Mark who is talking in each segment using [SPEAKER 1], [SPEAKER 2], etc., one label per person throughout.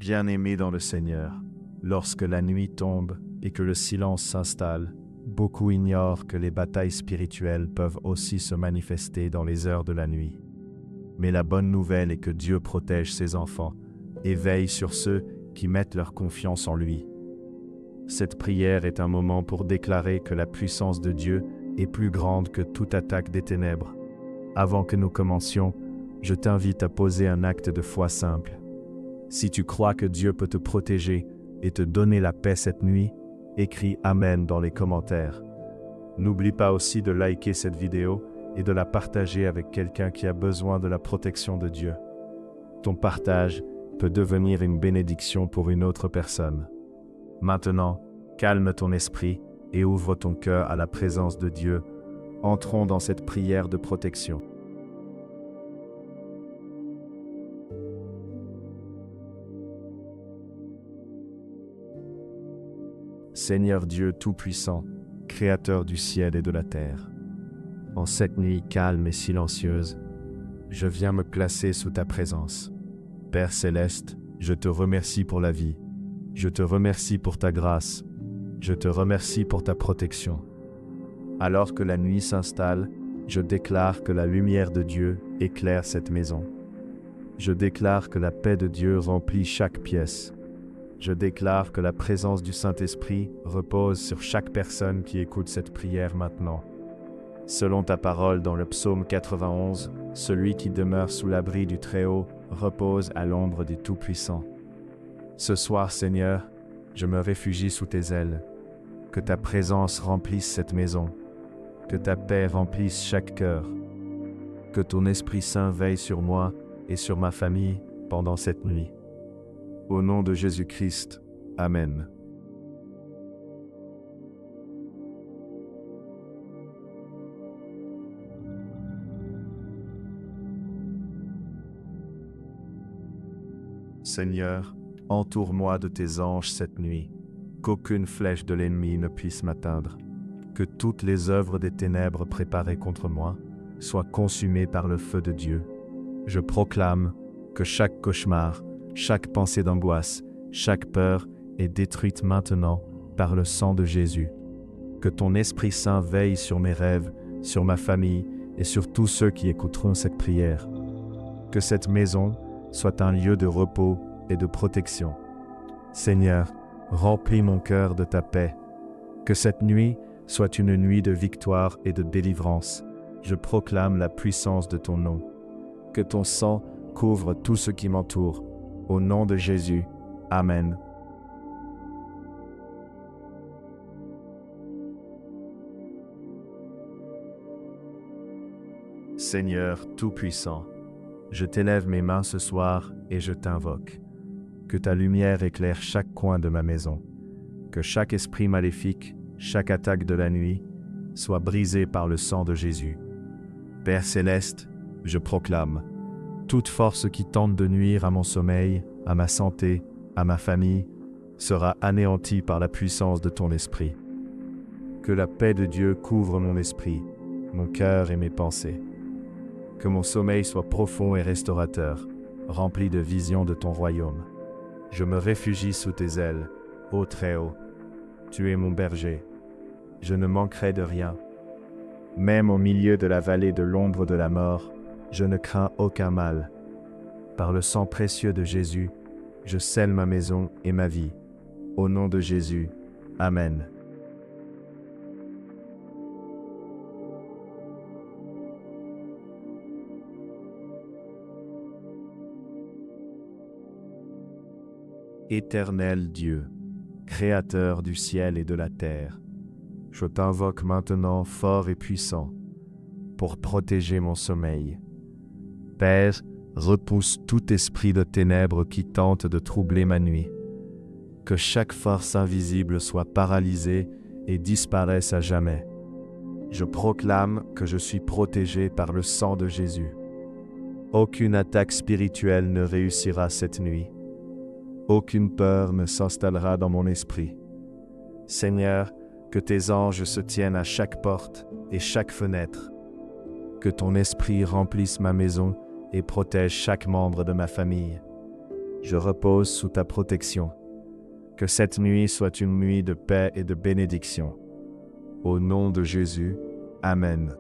[SPEAKER 1] Bien-aimés dans le Seigneur, lorsque la nuit tombe et que le silence s'installe, beaucoup ignorent que les batailles spirituelles peuvent aussi se manifester dans les heures de la nuit. Mais la bonne nouvelle est que Dieu protège ses enfants et veille sur ceux qui mettent leur confiance en lui. Cette prière est un moment pour déclarer que la puissance de Dieu est plus grande que toute attaque des ténèbres. Avant que nous commencions, je t'invite à poser un acte de foi simple. Si tu crois que Dieu peut te protéger et te donner la paix cette nuit, écris Amen dans les commentaires. N'oublie pas aussi de liker cette vidéo et de la partager avec quelqu'un qui a besoin de la protection de Dieu. Ton partage peut devenir une bénédiction pour une autre personne. Maintenant, calme ton esprit et ouvre ton cœur à la présence de Dieu. Entrons dans cette prière de protection. Seigneur Dieu Tout-Puissant, Créateur du ciel et de la terre, en cette nuit calme et silencieuse, je viens me placer sous ta présence. Père Céleste, je te remercie pour la vie. Je te remercie pour ta grâce. Je te remercie pour ta protection. Alors que la nuit s'installe, je déclare que la lumière de Dieu éclaire cette maison. Je déclare que la paix de Dieu remplit chaque pièce. Je déclare que la présence du Saint-Esprit repose sur chaque personne qui écoute cette prière maintenant. Selon ta parole dans le psaume 91, celui qui demeure sous l'abri du Très-Haut repose à l'ombre du Tout-Puissant. Ce soir, Seigneur, je me réfugie sous tes ailes. Que ta présence remplisse cette maison. Que ta paix remplisse chaque cœur. Que ton Esprit Saint veille sur moi et sur ma famille pendant cette nuit. Au nom de Jésus-Christ, Amen. Seigneur, entoure-moi de tes anges cette nuit, qu'aucune flèche de l'ennemi ne puisse m'atteindre, que toutes les œuvres des ténèbres préparées contre moi soient consumées par le feu de Dieu. Je proclame que chaque cauchemar, chaque pensée d'angoisse, chaque peur est détruite maintenant par le sang de Jésus. Que ton Esprit Saint veille sur mes rêves, sur ma famille et sur tous ceux qui écouteront cette prière. Que cette maison soit un lieu de repos et de protection. Seigneur, remplis mon cœur de ta paix. Que cette nuit soit une nuit de victoire et de délivrance. Je proclame la puissance de ton nom. Que ton sang couvre tout ce qui m'entoure. Au nom de Jésus, Amen. Seigneur Tout-Puissant, je t'élève mes mains ce soir et je t'invoque. Que ta lumière éclaire chaque coin de ma maison. Que chaque esprit maléfique, chaque attaque de la nuit, soit brisé par le sang de Jésus. Père Céleste, je proclame, toute force qui tente de nuire à mon sommeil, à ma santé, à ma famille, sera anéantie par la puissance de ton esprit. Que la paix de Dieu couvre mon esprit, mon cœur et mes pensées. Que mon sommeil soit profond et restaurateur, rempli de visions de ton royaume. Je me réfugie sous tes ailes, ô Très-Haut. Tu es mon berger. Je ne manquerai de rien. Même au milieu de la vallée de l'ombre de la mort, je ne crains aucun mal. Par le sang précieux de Jésus, je scelle ma maison et ma vie. Au nom de Jésus, Amen. Éternel Dieu, Créateur du ciel et de la terre, je t'invoque maintenant fort et puissant pour protéger mon sommeil. Père, repousse tout esprit de ténèbres qui tente de troubler ma nuit. Que chaque force invisible soit paralysée et disparaisse à jamais. Je proclame que je suis protégé par le sang de Jésus. Aucune attaque spirituelle ne réussira cette nuit. Aucune peur ne s'installera dans mon esprit. Seigneur, que tes anges se tiennent à chaque porte et chaque fenêtre. Que ton esprit remplisse ma maison et protège chaque membre de ma famille. je repose sous ta protection. Que cette nuit soit une nuit de paix et de bénédiction. Au nom de Jésus, Amen.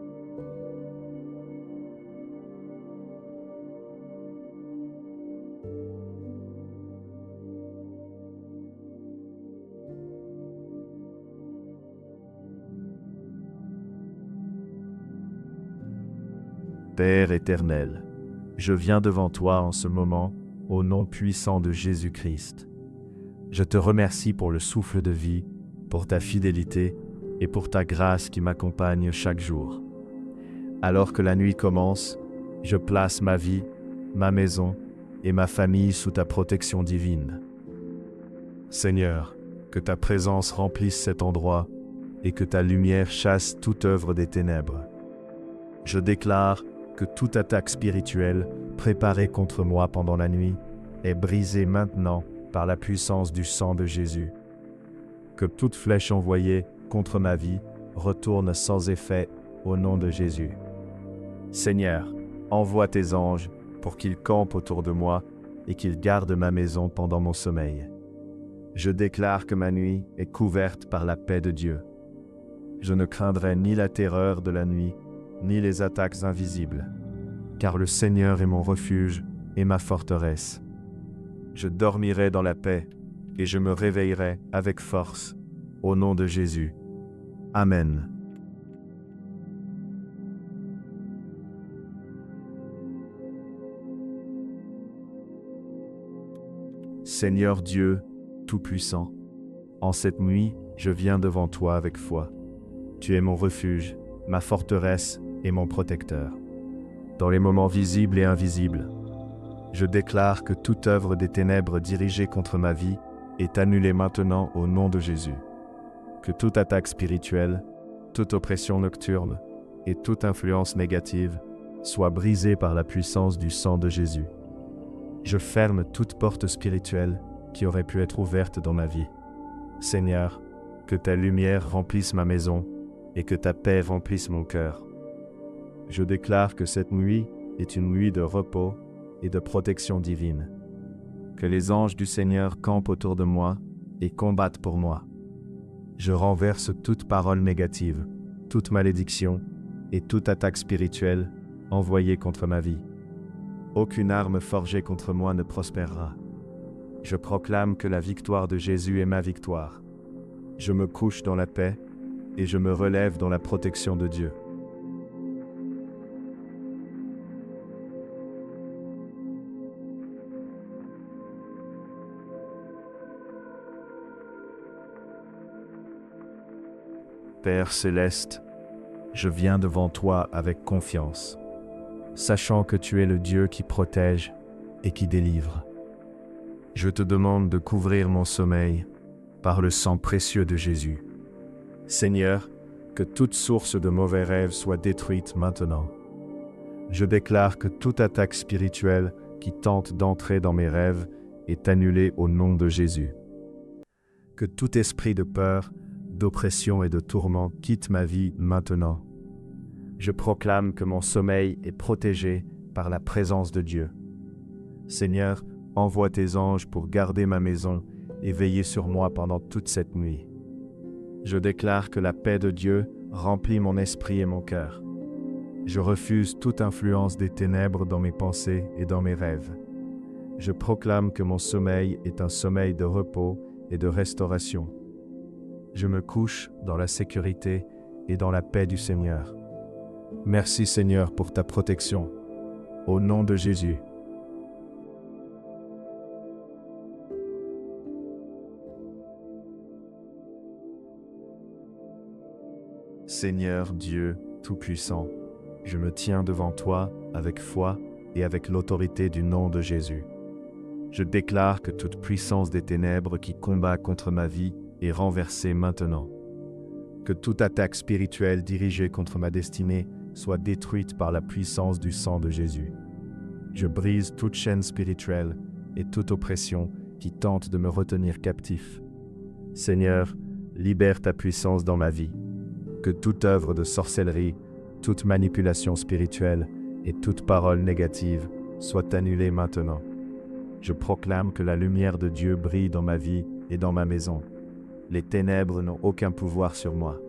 [SPEAKER 1] Père éternel, je viens devant toi en ce moment, au nom puissant de Jésus-Christ. Je te remercie pour le souffle de vie, pour ta fidélité et pour ta grâce qui m'accompagne chaque jour. Alors que la nuit commence, je place ma vie, ma maison et ma famille sous ta protection divine. Seigneur, que ta présence remplisse cet endroit et que ta lumière chasse toute œuvre des ténèbres. Je déclare que toute attaque spirituelle préparée contre moi pendant la nuit est brisée maintenant par la puissance du sang de Jésus. Que toute flèche envoyée contre ma vie retourne sans effet au nom de Jésus. Seigneur, envoie tes anges pour qu'ils campent autour de moi et qu'ils gardent ma maison pendant mon sommeil. Je déclare que ma nuit est couverte par la paix de Dieu. Je ne craindrai ni la terreur de la nuit, ni les attaques invisibles, car le Seigneur est mon refuge et ma forteresse. Je dormirai dans la paix et je me réveillerai avec force, au nom de Jésus. Amen. Seigneur Dieu Tout-Puissant, en cette nuit, je viens devant toi avec foi. Tu es mon refuge, ma forteresse et mon protecteur. Dans les moments visibles et invisibles, je déclare que toute œuvre des ténèbres dirigée contre ma vie est annulée maintenant au nom de Jésus. Que toute attaque spirituelle, toute oppression nocturne et toute influence négative soit brisée par la puissance du sang de Jésus. Je ferme toute porte spirituelle qui aurait pu être ouverte dans ma vie. Seigneur, que ta lumière remplisse ma maison et que ta paix remplisse mon cœur. Je déclare que cette nuit est une nuit de repos et de protection divine. Que les anges du Seigneur campent autour de moi et combattent pour moi. Je renverse toute parole négative, toute malédiction et toute attaque spirituelle envoyée contre ma vie. Aucune arme forgée contre moi ne prospérera. Je proclame que la victoire de Jésus est ma victoire. Je me couche dans la paix et je me relève dans la protection de Dieu. Père céleste, je viens devant toi avec confiance, sachant que tu es le Dieu qui protège et qui délivre. Je te demande de couvrir mon sommeil par le sang précieux de Jésus. Seigneur, que toute source de mauvais rêves soit détruite maintenant. Je déclare que toute attaque spirituelle qui tente d'entrer dans mes rêves est annulée au nom de Jésus. Que tout esprit de peur, d'oppression et de tourment quitte ma vie maintenant. Je proclame que mon sommeil est protégé par la présence de Dieu. Seigneur, envoie tes anges pour garder ma maison et veiller sur moi pendant toute cette nuit. Je déclare que la paix de Dieu remplit mon esprit et mon cœur. Je refuse toute influence des ténèbres dans mes pensées et dans mes rêves. Je proclame que mon sommeil est un sommeil de repos et de restauration. Je me couche dans la sécurité et dans la paix du Seigneur. Merci Seigneur pour ta protection. Au nom de Jésus. Seigneur Dieu Tout-Puissant, je me tiens devant toi avec foi et avec l'autorité du nom de Jésus. Je déclare que toute puissance des ténèbres qui combat contre ma vie est renversée maintenant. Que toute attaque spirituelle dirigée contre ma destinée soit détruite par la puissance du sang de Jésus. Je brise toute chaîne spirituelle et toute oppression qui tente de me retenir captif. Seigneur, libère ta puissance dans ma vie. Que toute œuvre de sorcellerie, toute manipulation spirituelle et toute parole négative soit annulée maintenant. Je proclame que la lumière de Dieu brille dans ma vie et dans ma maison. Les ténèbres n'ont aucun pouvoir sur moi.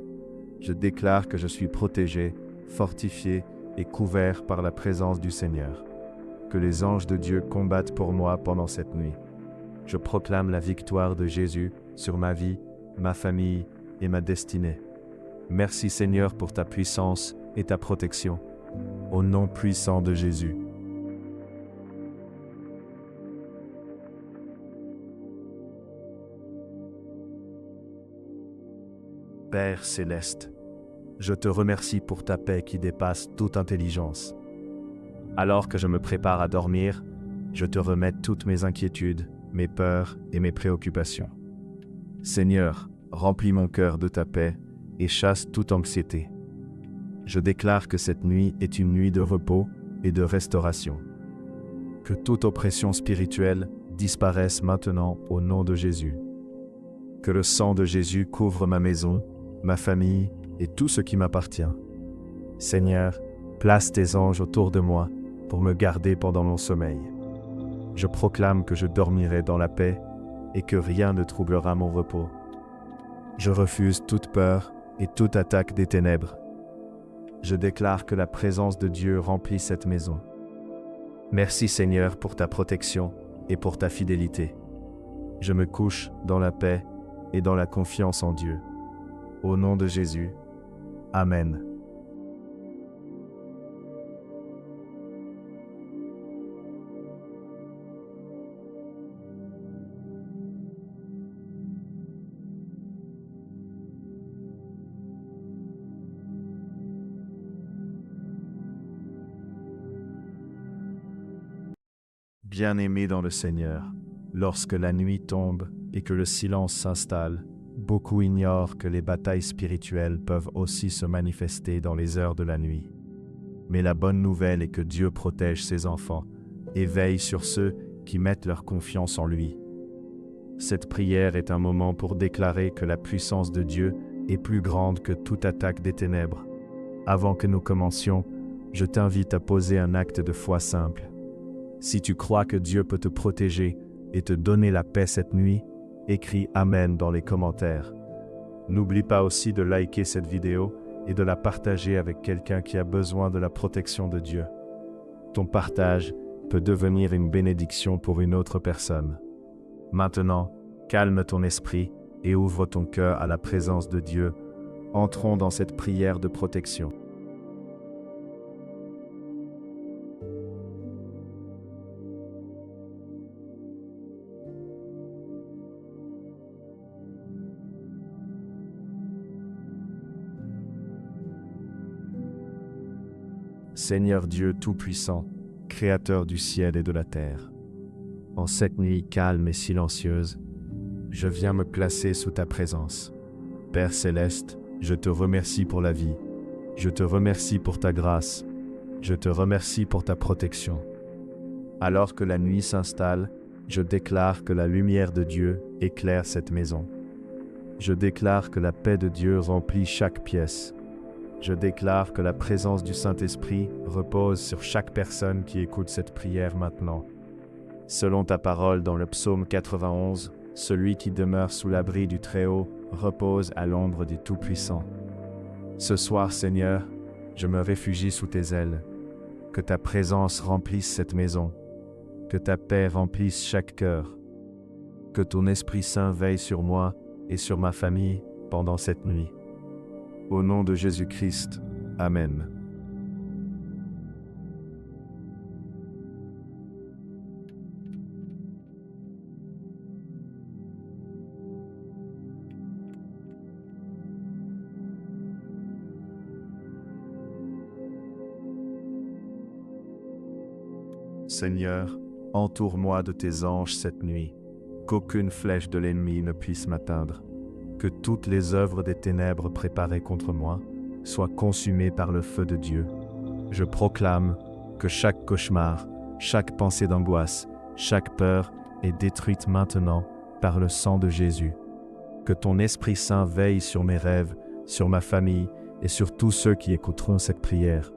[SPEAKER 1] Je déclare que je suis protégé, fortifié et couvert par la présence du Seigneur. Que les anges de Dieu combattent pour moi pendant cette nuit. Je proclame la victoire de Jésus sur ma vie, ma famille et ma destinée. Merci Seigneur pour ta puissance et ta protection. Au nom puissant de Jésus. Père céleste, je te remercie pour ta paix qui dépasse toute intelligence. Alors que je me prépare à dormir, je te remets toutes mes inquiétudes, mes peurs et mes préoccupations. Seigneur, remplis mon cœur de ta paix et chasse toute anxiété. Je déclare que cette nuit est une nuit de repos et de restauration. Que toute oppression spirituelle disparaisse maintenant au nom de Jésus. Que le sang de Jésus couvre ma maison, ma famille et tout ce qui m'appartient. Seigneur, place tes anges autour de moi pour me garder pendant mon sommeil. Je proclame que je dormirai dans la paix et que rien ne troublera mon repos. Je refuse toute peur et toute attaque des ténèbres. Je déclare que la présence de Dieu remplit cette maison. Merci Seigneur pour ta protection et pour ta fidélité. Je me couche dans la paix et dans la confiance en Dieu. Au nom de Jésus, Amen. Bien-aimés dans le Seigneur, lorsque la nuit tombe et que le silence s'installe, beaucoup ignorent que les batailles spirituelles peuvent aussi se manifester dans les heures de la nuit. Mais la bonne nouvelle est que Dieu protège ses enfants et veille sur ceux qui mettent leur confiance en lui. Cette prière est un moment pour déclarer que la puissance de Dieu est plus grande que toute attaque des ténèbres. Avant que nous commencions, je t'invite à poser un acte de foi simple. Si tu crois que Dieu peut te protéger et te donner la paix cette nuit, écris Amen dans les commentaires. N'oublie pas aussi de liker cette vidéo et de la partager avec quelqu'un qui a besoin de la protection de Dieu. Ton partage peut devenir une bénédiction pour une autre personne. Maintenant, calme ton esprit et ouvre ton cœur à la présence de Dieu. Entrons dans cette prière de protection. Seigneur Dieu Tout-Puissant, Créateur du ciel et de la terre, en cette nuit calme et silencieuse, je viens me placer sous ta présence. Père céleste, je te remercie pour la vie, je te remercie pour ta grâce, je te remercie pour ta protection. Alors que la nuit s'installe, je déclare que la lumière de Dieu éclaire cette maison. Je déclare que la paix de Dieu remplit chaque pièce. Je déclare que la présence du Saint-Esprit repose sur chaque personne qui écoute cette prière maintenant. Selon ta parole dans le psaume 91, celui qui demeure sous l'abri du Très-Haut repose à l'ombre du Tout-Puissant. Ce soir, Seigneur, je me réfugie sous tes ailes. Que ta présence remplisse cette maison. Que ta paix remplisse chaque cœur. Que ton Esprit Saint veille sur moi et sur ma famille pendant cette nuit. Au nom de Jésus-Christ, Amen. Seigneur, entoure-moi de tes anges cette nuit, qu'aucune flèche de l'ennemi ne puisse m'atteindre. Que toutes les œuvres des ténèbres préparées contre moi soient consumées par le feu de Dieu. Je proclame que chaque cauchemar, chaque pensée d'angoisse, chaque peur est détruite maintenant par le sang de Jésus. Que ton Esprit Saint veille sur mes rêves, sur ma famille et sur tous ceux qui écouteront cette prière.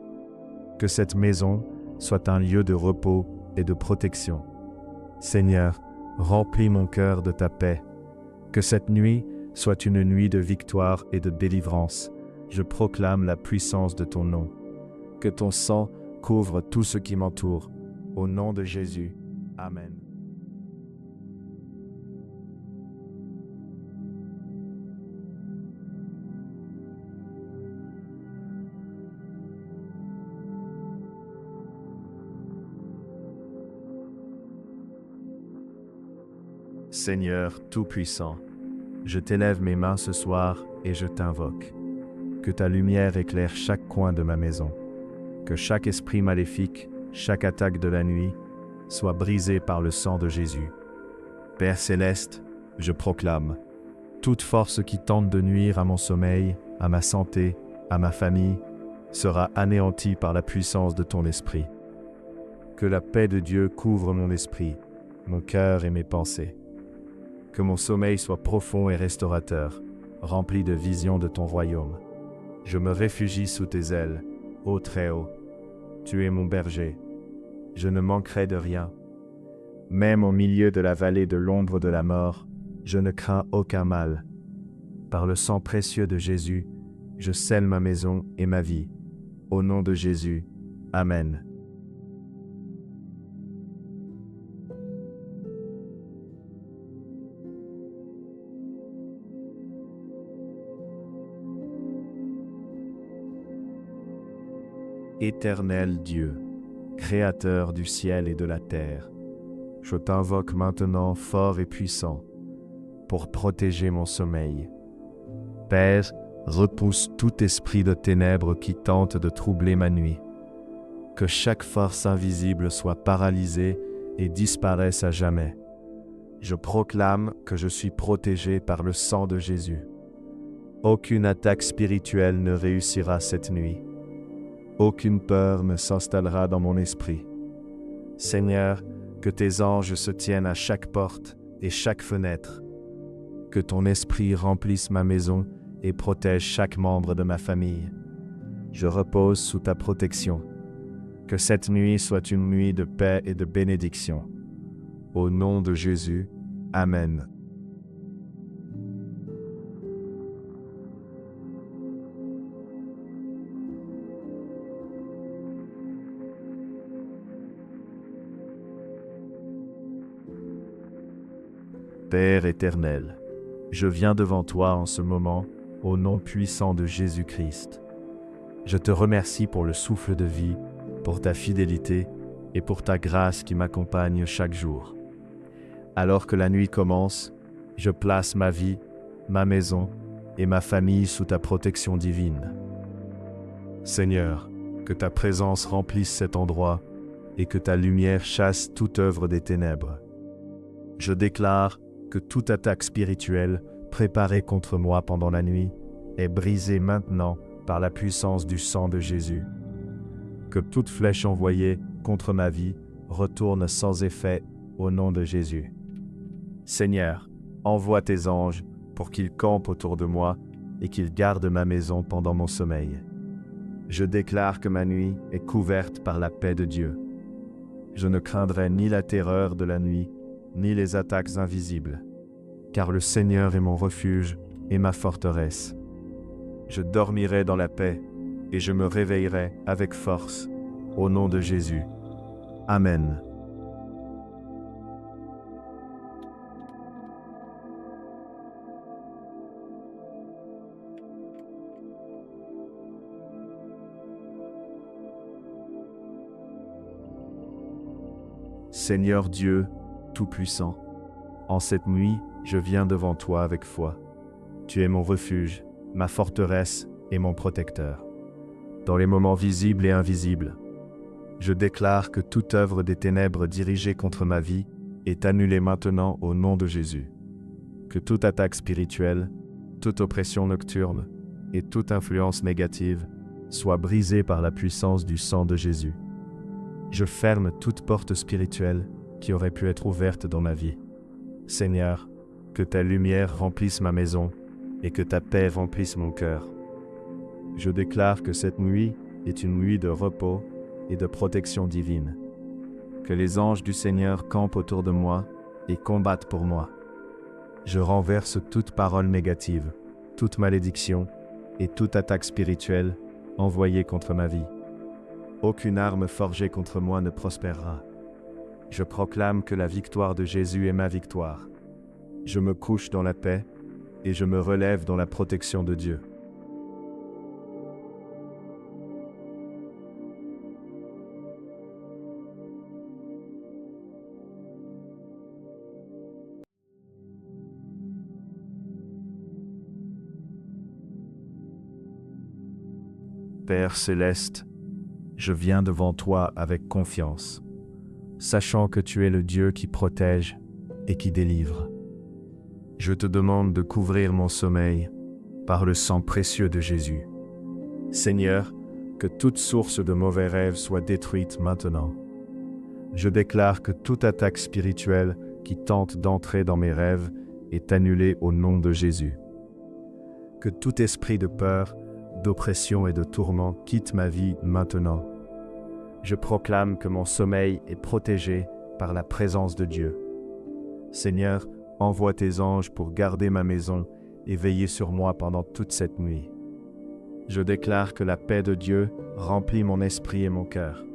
[SPEAKER 1] Que cette maison soit un lieu de repos et de protection. Seigneur, remplis mon cœur de ta paix. Que cette nuit soit une nuit de victoire et de délivrance. Je proclame la puissance de ton nom. Que ton sang couvre tout ce qui m'entoure. Au nom de Jésus. Amen. Seigneur Tout-Puissant, je t'élève mes mains ce soir et je t'invoque. Que ta lumière éclaire chaque coin de ma maison. Que chaque esprit maléfique, chaque attaque de la nuit, soit brisé par le sang de Jésus. Père céleste, je proclame, toute force qui tente de nuire à mon sommeil, à ma santé, à ma famille, sera anéantie par la puissance de ton esprit. Que la paix de Dieu couvre mon esprit, mon cœur et mes pensées. Que mon sommeil soit profond et restaurateur, rempli de visions de ton royaume. Je me réfugie sous tes ailes, ô Très-Haut. Tu es mon berger. Je ne manquerai de rien. Même au milieu de la vallée de l'ombre de la mort, je ne crains aucun mal. Par le sang précieux de Jésus, je scelle ma maison et ma vie. Au nom de Jésus, Amen. Éternel Dieu, Créateur du ciel et de la terre, je t'invoque maintenant fort et puissant pour protéger mon sommeil. Père, repousse tout esprit de ténèbres qui tente de troubler ma nuit. Que chaque force invisible soit paralysée et disparaisse à jamais. Je proclame que je suis protégé par le sang de Jésus. Aucune attaque spirituelle ne réussira cette nuit. Aucune peur ne s'installera dans mon esprit. Seigneur, que tes anges se tiennent à chaque porte et chaque fenêtre. Que ton esprit remplisse ma maison et protège chaque membre de ma famille. Je repose sous ta protection. Que cette nuit soit une nuit de paix et de bénédiction. Au nom de Jésus, Amen. Père éternel, je viens devant toi en ce moment, au nom puissant de Jésus-Christ. Je te remercie pour le souffle de vie, pour ta fidélité et pour ta grâce qui m'accompagne chaque jour. Alors que la nuit commence, je place ma vie, ma maison et ma famille sous ta protection divine. Seigneur, que ta présence remplisse cet endroit et que ta lumière chasse toute œuvre des ténèbres. Je déclare que toute attaque spirituelle préparée contre moi pendant la nuit est brisée maintenant par la puissance du sang de Jésus. Que toute flèche envoyée contre ma vie retourne sans effet au nom de Jésus. Seigneur, envoie tes anges pour qu'ils campent autour de moi et qu'ils gardent ma maison pendant mon sommeil. Je déclare que ma nuit est couverte par la paix de Dieu. Je ne craindrai ni la terreur de la nuit, ni les attaques invisibles, car le Seigneur est mon refuge et ma forteresse. Je dormirai dans la paix et je me réveillerai avec force, au nom de Jésus. Amen. Seigneur Dieu, Tout-Puissant, en cette nuit, je viens devant toi avec foi. Tu es mon refuge, ma forteresse et mon protecteur. Dans les moments visibles et invisibles, je déclare que toute œuvre des ténèbres dirigée contre ma vie est annulée maintenant au nom de Jésus. Que toute attaque spirituelle, toute oppression nocturne et toute influence négative soit brisée par la puissance du sang de Jésus. Je ferme toute porte spirituelle qui aurait pu être ouverte dans ma vie. Seigneur, que ta lumière remplisse ma maison et que ta paix remplisse mon cœur. Je déclare que cette nuit est une nuit de repos et de protection divine. Que les anges du Seigneur campent autour de moi et combattent pour moi. Je renverse toute parole négative, toute malédiction et toute attaque spirituelle envoyée contre ma vie. Aucune arme forgée contre moi ne prospérera. Je proclame que la victoire de Jésus est ma victoire. Je me couche dans la paix et je me relève dans la protection de Dieu. Père céleste, je viens devant toi avec confiance, sachant que tu es le Dieu qui protège et qui délivre. Je te demande de couvrir mon sommeil par le sang précieux de Jésus. Seigneur, que toute source de mauvais rêves soit détruite maintenant. Je déclare que toute attaque spirituelle qui tente d'entrer dans mes rêves est annulée au nom de Jésus. Que tout esprit de peur, d'oppression et de tourment quitte ma vie maintenant. Je proclame que mon sommeil est protégé par la présence de Dieu. Seigneur, envoie tes anges pour garder ma maison et veiller sur moi pendant toute cette nuit. Je déclare que la paix de Dieu remplit mon esprit et mon cœur.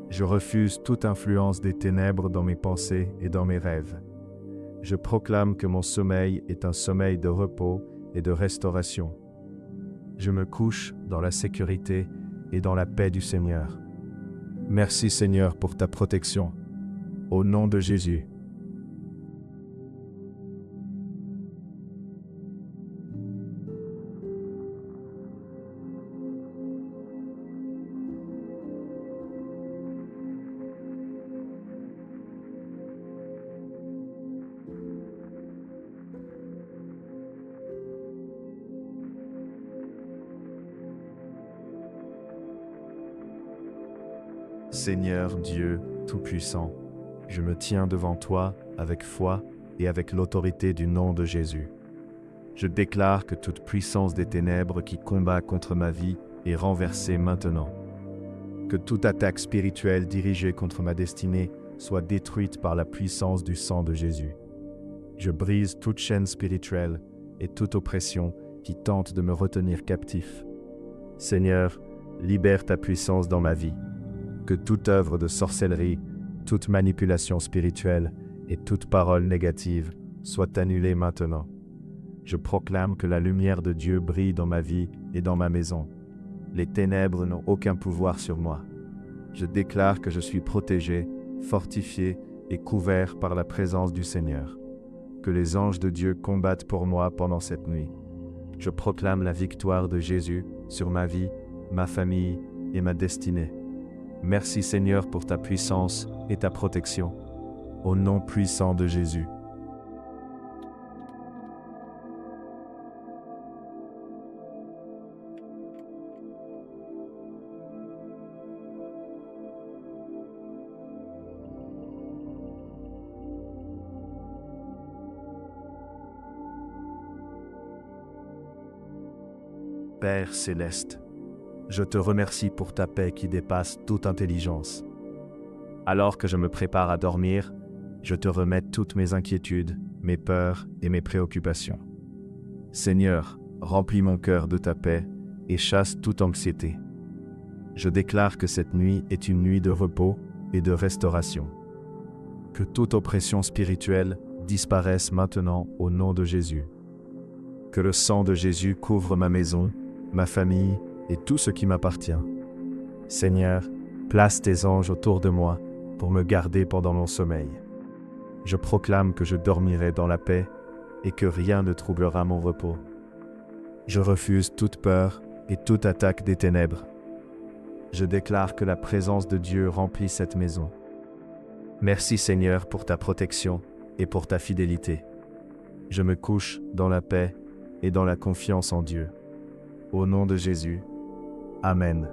[SPEAKER 1] Je refuse toute influence des ténèbres dans mes pensées et dans mes rêves. Je proclame que mon sommeil est un sommeil de repos et de restauration. Je me couche dans la sécurité et dans la paix du Seigneur. Merci Seigneur pour ta protection. Au nom de Jésus. Seigneur Dieu Tout-Puissant, je me tiens devant toi avec foi et avec l'autorité du nom de Jésus. Je déclare que toute puissance des ténèbres qui combat contre ma vie est renversée maintenant. Que toute attaque spirituelle dirigée contre ma destinée soit détruite par la puissance du sang de Jésus. Je brise toute chaîne spirituelle et toute oppression qui tente de me retenir captif. Seigneur, libère ta puissance dans ma vie. Que toute œuvre de sorcellerie, toute manipulation spirituelle et toute parole négative soit annulée maintenant. Je proclame que la lumière de Dieu brille dans ma vie et dans ma maison. Les ténèbres n'ont aucun pouvoir sur moi. Je déclare que je suis protégé, fortifié et couvert par la présence du Seigneur. Que les anges de Dieu combattent pour moi pendant cette nuit. Je proclame la victoire de Jésus sur ma vie, ma famille et ma destinée. Merci Seigneur pour ta puissance et ta protection. Au nom puissant de Jésus. Père céleste, je te remercie pour ta paix qui dépasse toute intelligence. Alors que je me prépare à dormir, je te remets toutes mes inquiétudes, mes peurs et mes préoccupations. Seigneur, remplis mon cœur de ta paix et chasse toute anxiété. Je déclare que cette nuit est une nuit de repos et de restauration. Que toute oppression spirituelle disparaisse maintenant au nom de Jésus. Que le sang de Jésus couvre ma maison, ma famille et tout ce qui m'appartient. Seigneur, place tes anges autour de moi pour me garder pendant mon sommeil. Je proclame que je dormirai dans la paix et que rien ne troublera mon repos. Je refuse toute peur et toute attaque des ténèbres. Je déclare que la présence de Dieu remplit cette maison. Merci Seigneur pour ta protection et pour ta fidélité. Je me couche dans la paix et dans la confiance en Dieu. Au nom de Jésus. Amen.